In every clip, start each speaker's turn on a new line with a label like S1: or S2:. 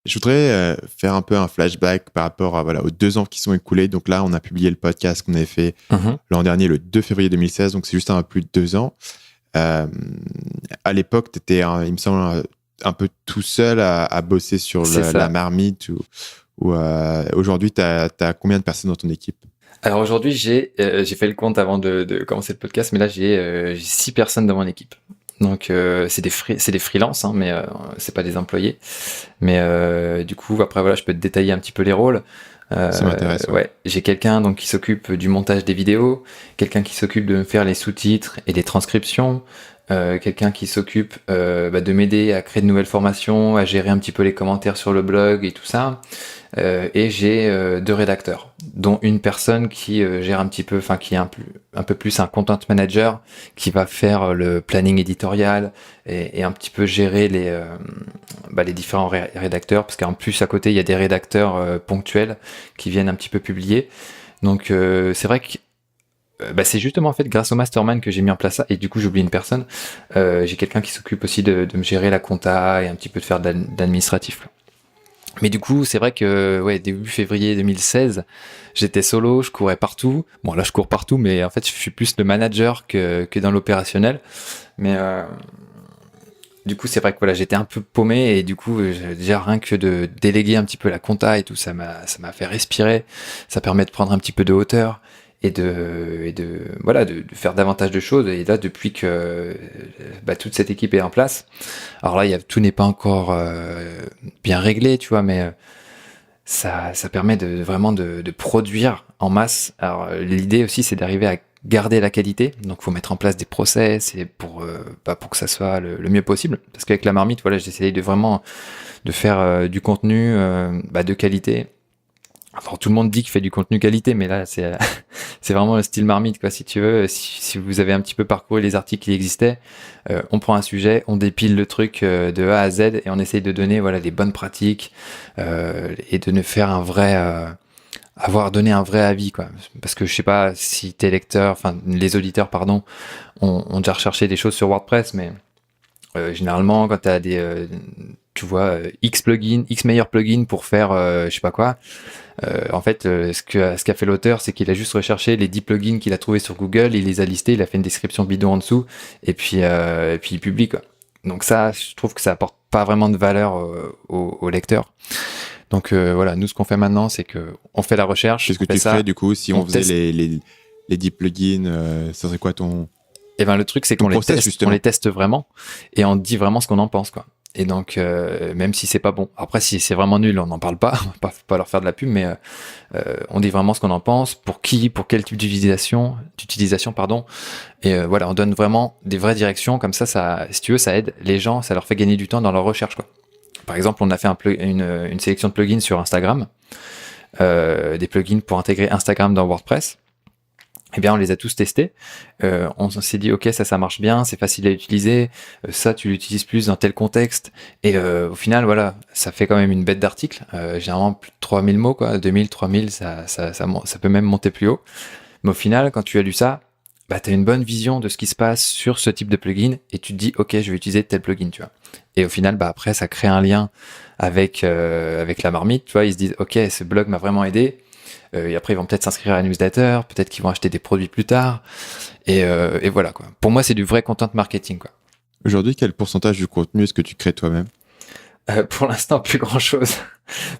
S1: Je voudrais faire un peu un flashback par rapport à, voilà, aux 2 ans qui sont écoulés. Donc là, on a publié le podcast qu'on avait fait
S2: Mhm.
S1: l'an dernier, le 2 février 2016. Donc c'est juste un peu plus de 2 ans. Euh, à l'époque, tu étais, il me semble, un peu tout seul à bosser sur
S2: C'est
S1: la
S2: ça.
S1: marmite. Aujourd'hui, tu as combien de personnes dans ton équipe?
S2: Alors aujourd'hui, j'ai fait le compte avant de commencer le podcast, mais là j'ai 6 personnes dans mon équipe. Donc c'est des freelances, hein, mais c'est pas des employés. Mais du coup, après voilà, je peux te détailler un petit peu les rôles.
S1: Ça m'intéresse. Ouais.
S2: Ouais, j'ai quelqu'un donc qui s'occupe du montage des vidéos, quelqu'un qui s'occupe de me faire les sous-titres et les transcriptions, quelqu'un qui s'occupe de m'aider à créer de nouvelles formations, à gérer un petit peu les commentaires sur le blog et tout ça. Et j'ai 2 rédacteurs, dont une personne qui gère un petit peu, enfin qui est un peu plus un content manager, qui va faire le planning éditorial et un petit peu gérer les différents rédacteurs, parce qu'en plus à côté il y a des rédacteurs ponctuels qui viennent un petit peu publier. Donc c'est vrai que c'est justement en fait grâce au mastermind que j'ai mis en place ça, et du coup j'oublie une personne. J'ai quelqu'un qui s'occupe aussi de me gérer la compta et un petit peu de faire de l'administratif. Mais du coup, c'est vrai que ouais, début février 2016, j'étais solo, je courais partout. Bon, là, je cours partout, mais en fait, je suis plus le manager que dans l'opérationnel. Mais du coup, c'est vrai que voilà, j'étais un peu paumé, et du coup, déjà rien que de déléguer un petit peu la compta et tout, ça m'a fait respirer. Ça permet de prendre un petit peu de hauteur et de faire davantage de choses. Et là, depuis que toute cette équipe est en place, alors là, tout n'est pas encore bien réglé, tu vois, mais ça permet vraiment de produire en masse. Alors l'idée aussi, c'est d'arriver à garder la qualité. Donc faut mettre en place des process et pour que ça soit le mieux possible. Parce qu'avec la marmite, voilà, j'essaye de vraiment de faire du contenu de qualité. Enfin, tout le monde dit qu'il fait du contenu qualité, mais là, c'est c'est vraiment le style marmite, quoi. Si tu veux, si vous avez un petit peu parcouru les articles qui existaient, on prend un sujet, on dépile le truc de A à Z, et on essaye de donner voilà les bonnes pratiques et de ne faire avoir donné un vrai avis, quoi. Parce que je sais pas si tes lecteurs, enfin les auditeurs, pardon, ont déjà recherché des choses sur WordPress, mais généralement quand t'as tu vois X plugin, X meilleur plugin pour faire je sais pas quoi. En fait, ce qu'a fait l'auteur, c'est qu'il a juste recherché les 10 plugins qu'il a trouvés sur Google, il les a listés, il a fait une description bidon en dessous, et puis il publie, quoi. Donc ça, je trouve que ça apporte pas vraiment de valeur au lecteur. Donc voilà, nous ce qu'on fait maintenant, c'est que on fait la recherche,
S1: Qu'est-ce
S2: on
S1: que
S2: fait
S1: tu
S2: ça,
S1: ferais du coup si
S2: on
S1: on faisait
S2: teste.
S1: les 10 plugins? Ça serait quoi
S2: Et ben le truc, c'est
S1: ton
S2: qu'on les
S1: process
S2: teste,
S1: justement?
S2: vraiment, et on dit vraiment ce qu'on en pense, quoi. Et donc même si c'est pas bon, après si c'est vraiment nul, on n'en parle pas, on va pas leur faire de la pub, mais on dit vraiment ce qu'on en pense, pour quel type d'utilisation, pardon. Et voilà, on donne vraiment des vraies directions, comme ça, si tu veux, ça aide les gens, ça leur fait gagner du temps dans leur recherche, quoi. Par exemple, on a fait une sélection de plugins sur Instagram, des plugins pour intégrer Instagram dans WordPress. Eh bien, on les a tous testés. On s'est dit, ok, ça marche bien, c'est facile à utiliser. Ça, tu l'utilises plus dans tel contexte. Et au final, voilà, ça fait quand même une bête d'articles. Généralement, plus de 3000 mots, quoi. 2000, 3000, ça peut même monter plus haut. Mais au final, quand tu as lu ça, tu as une bonne vision de ce qui se passe sur ce type de plugin, et tu te dis, ok, je vais utiliser tel plugin, tu vois. Et au final, après, ça crée un lien avec la marmite, tu vois. Ils se disent, ok, ce blog m'a vraiment aidé. Et après, ils vont peut-être s'inscrire à la newsletter, peut-être qu'ils vont acheter des produits plus tard. Et voilà, quoi. Pour moi, c'est du vrai content marketing, quoi.
S1: Aujourd'hui, quel pourcentage du contenu est-ce que tu crées toi-même?
S2: Pour l'instant, plus grand-chose.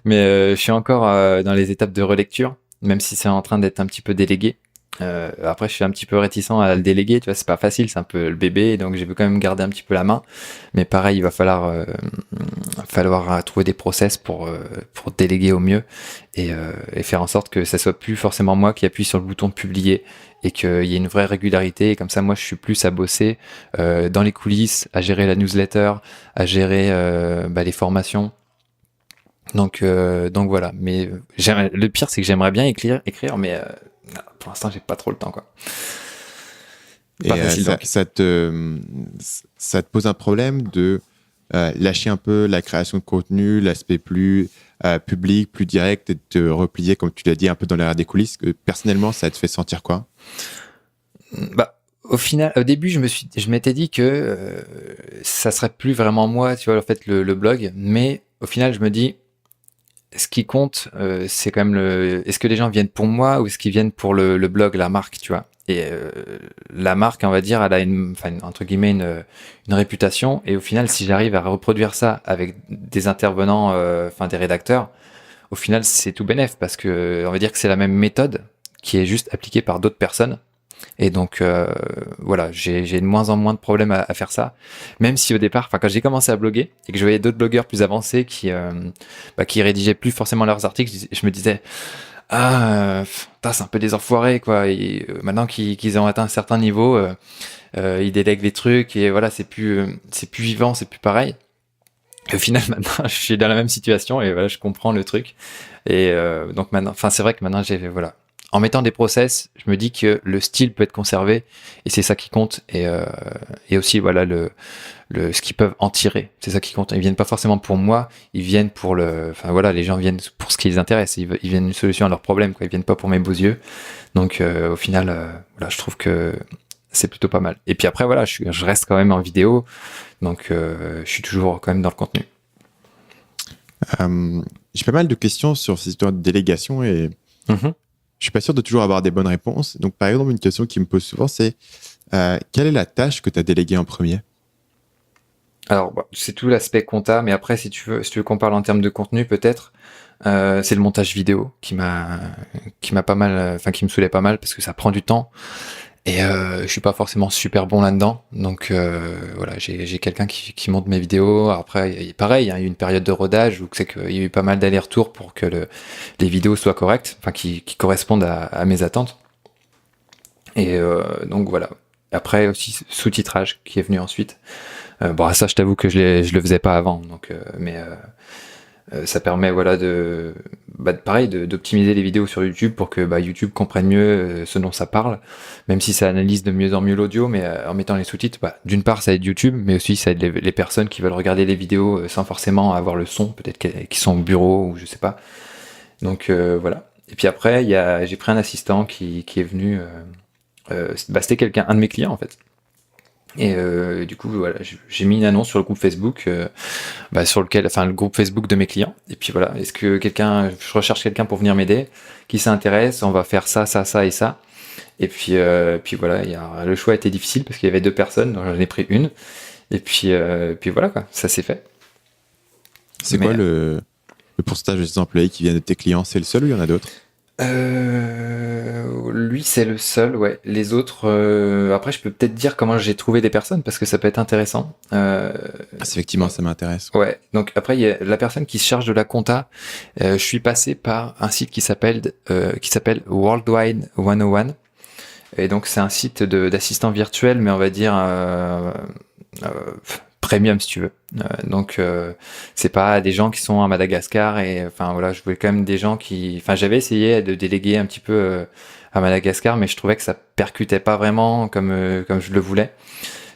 S2: Mais je suis encore dans les étapes de relecture, même si c'est en train d'être un petit peu délégué. Après, je suis un petit peu réticent à le déléguer, tu vois, c'est pas facile, c'est un peu le bébé, donc je veux quand même garder un petit peu la main. Mais pareil, il va falloir trouver des process pour déléguer au mieux, et faire en sorte que ça soit plus forcément moi qui appuie sur le bouton de publier, et qu'il y ait une vraie régularité. Et comme ça, moi, je suis plus à bosser dans les coulisses, à gérer la newsletter, à gérer les formations. Donc voilà. Mais le pire, c'est que j'aimerais bien écrire, mais non, pour l'instant, j'ai pas trop le temps, quoi.
S1: Et
S2: Pas facile, donc.
S1: ça te pose un problème de lâcher un peu la création de contenu, l'aspect plus public, plus direct, et de te replier, comme tu l'as dit, un peu dans l'air des coulisses. Personnellement, ça te fait sentir quoi?
S2: Au final, au début, je m'étais dit que ça serait plus vraiment moi, tu vois, en fait, le blog. Mais au final, je me dis, ce qui compte, c'est quand même est-ce que les gens viennent pour moi ou est-ce qu'ils viennent pour le blog, la marque, tu vois. Et la marque, on va dire, elle a entre guillemets une réputation. Et au final, si j'arrive à reproduire ça avec des intervenants, des rédacteurs, au final, c'est tout bénef parce que on va dire que c'est la même méthode qui est juste appliquée par d'autres personnes. Et donc voilà, j'ai de moins en moins de problèmes à faire ça. Même si au départ, quand j'ai commencé à bloguer et que je voyais d'autres blogueurs plus avancés qui rédigeaient plus forcément leurs articles, je me disais c'est un peu des enfoirés quoi. Et, maintenant qu'ils ont atteint un certain niveau, ils délèguent les trucs et voilà, c'est plus vivant, c'est plus pareil. Et au final, maintenant, je suis dans la même situation et voilà, je comprends le truc. Et donc maintenant, c'est vrai que maintenant, voilà. En mettant des process, je me dis que le style peut être conservé et c'est ça qui compte. Et aussi, voilà, ce qu'ils peuvent en tirer. C'est ça qui compte. Ils viennent pas forcément pour moi, ils viennent pour les gens viennent pour ce qui les intéresse. Ils viennent une solution à leurs problèmes, quoi. Ils viennent pas pour mes beaux yeux. Donc, au final, voilà, je trouve que c'est plutôt pas mal. Et puis après, voilà, je reste quand même en vidéo. Donc, je suis toujours quand même dans le contenu.
S1: J'ai pas mal de questions sur ces histoires de délégation et je suis pas sûr de toujours avoir des bonnes réponses. Donc, par exemple, une question qui me pose souvent, c'est quelle est la tâche que tu as déléguée en premier?
S2: Alors, c'est tout l'aspect compta, mais après, si tu veux qu'on parle en termes de contenu, peut-être, c'est le montage vidéo qui m'a pas mal, qui me saoulait pas mal parce que ça prend du temps. Et je suis pas forcément super bon là-dedans, donc voilà, j'ai quelqu'un qui monte mes vidéos. Après, pareil, il y a eu une période de rodage où c'est qu'il y a eu pas mal d'allers-retours pour que les vidéos soient correctes, qui correspondent à mes attentes. Et donc voilà. Après aussi sous-titrage qui est venu ensuite. Ça, je t'avoue que je le faisais pas avant, donc ça permet voilà d'optimiser les vidéos sur YouTube pour que YouTube comprenne mieux ce dont ça parle, même si ça analyse de mieux en mieux l'audio, mais en mettant les sous-titres, d'une part ça aide YouTube, mais aussi ça aide les personnes qui veulent regarder les vidéos sans forcément avoir le son, peut-être qui sont au bureau ou je sais pas. Donc voilà. Et puis après j'ai pris un assistant qui est venu, c'était un de mes clients en fait. Et du coup, voilà, j'ai mis une annonce sur le groupe Facebook, sur le groupe Facebook de mes clients. Et puis voilà, est-ce que je recherche quelqu'un pour venir m'aider, qui s'intéresse, on va faire ça, ça, ça et ça. Et puis voilà, le choix était difficile parce qu'il y avait 2 personnes, donc j'en ai pris une. Et puis voilà quoi, ça s'est fait.
S1: C'est quoi le pourcentage des employés qui viennent de tes clients? C'est le seul ou il y en a d'autres?
S2: Lui c'est le seul, ouais. Les autres, après je peux peut-être dire comment j'ai trouvé des personnes parce que ça peut être intéressant.
S1: Effectivement, ça m'intéresse.
S2: Ouais. Donc après il y a la personne qui se charge de la compta. Je suis passé par un site qui s'appelle Worldwide 101. Et donc c'est un site d'assistant virtuel, mais on va dire premium si tu veux. Donc c'est pas des gens qui sont à Madagascar et voilà, je voulais quand même des gens j'avais essayé de déléguer un petit peu à Madagascar, mais je trouvais que ça percutait pas vraiment comme je le voulais.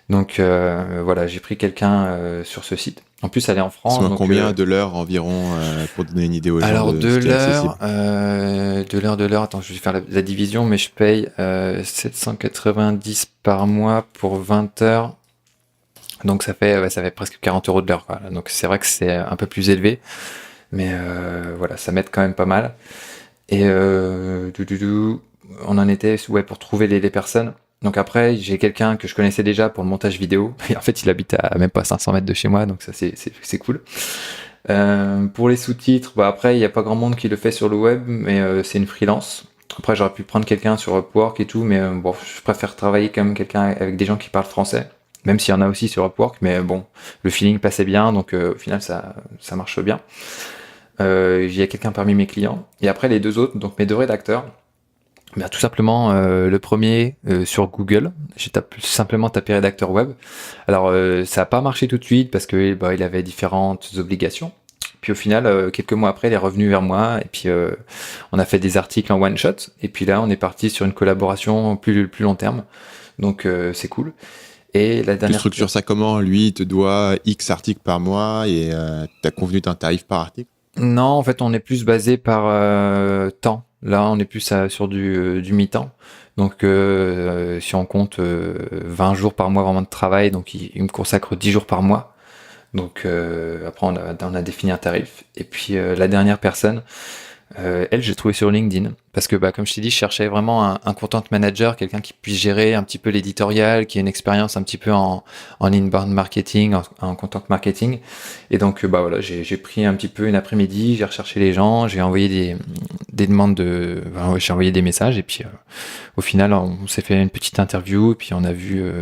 S2: Donc voilà, j'ai pris quelqu'un sur ce site. En plus, elle est en France.
S1: Donc, combien de l'heure environ pour donner une idée aux gens?
S2: Alors de l'heure, attends, je vais faire la division, mais je paye 790 par mois pour 20 heures. Donc ça fait presque 40 € de l'heure, quoi. Donc c'est vrai que c'est un peu plus élevé, mais voilà, ça m'aide quand même pas mal. Et on en était pour trouver les personnes. Donc après, j'ai quelqu'un que je connaissais déjà pour le montage vidéo. Et en fait, il habite à même pas 500 mètres de chez moi, donc ça c'est cool. Pour les sous-titres, après, il n'y a pas grand monde qui le fait sur le web, mais c'est une freelance. Après, j'aurais pu prendre quelqu'un sur Upwork et tout, mais je préfère travailler quand même quelqu'un avec des gens qui parlent français. Même s'il y en a aussi sur Upwork, mais bon, le feeling passait bien, donc au final ça marche bien. Il y a quelqu'un parmi mes clients. Et après les 2 autres, donc mes 2 rédacteurs, tout simplement le premier sur Google, j'ai simplement tapé rédacteur web. Alors ça n'a pas marché tout de suite parce que il avait différentes obligations. Puis au final, quelques mois après, il est revenu vers moi et puis on a fait des articles en one shot. Et puis là, on est parti sur une collaboration plus long terme. Donc c'est cool. Et la dernière.
S1: Tu structures ça comment? Lui, il te doit X articles par mois et tu as convenu d'un tarif par article?
S2: Non, en fait, on est plus basé par temps. Là, on est plus sur du mi-temps. Donc, si on compte 20 jours par mois vraiment de travail, donc il me consacre 10 jours par mois. Donc après, on a défini un tarif. Et puis la dernière personne, elle, j'ai trouvé sur LinkedIn. Parce que, comme je t'ai dit, je cherchais vraiment un content manager, quelqu'un qui puisse gérer un petit peu l'éditorial, qui ait une expérience un petit peu en inbound marketing, en content marketing. Et donc, voilà, j'ai pris un petit peu une après-midi, j'ai recherché les gens, j'ai envoyé des demandes j'ai envoyé des messages. Et puis, au final, on s'est fait une petite interview. Et puis, on a vu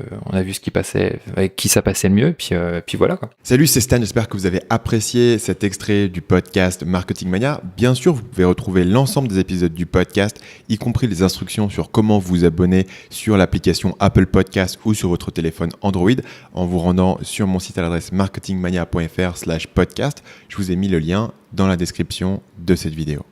S2: ce qui passait, avec qui ça passait le mieux. Et puis voilà, quoi.
S1: Salut, c'est Stan. J'espère que vous avez apprécié cet extrait du podcast Marketing Mania. Bien sûr, vous pouvez retrouver l'ensemble des épisodes du podcast, y compris les instructions sur comment vous abonner sur l'application Apple Podcast ou sur votre téléphone Android en vous rendant sur mon site à l'adresse marketingmania.fr/podcast. Je vous ai mis le lien dans la description de cette vidéo.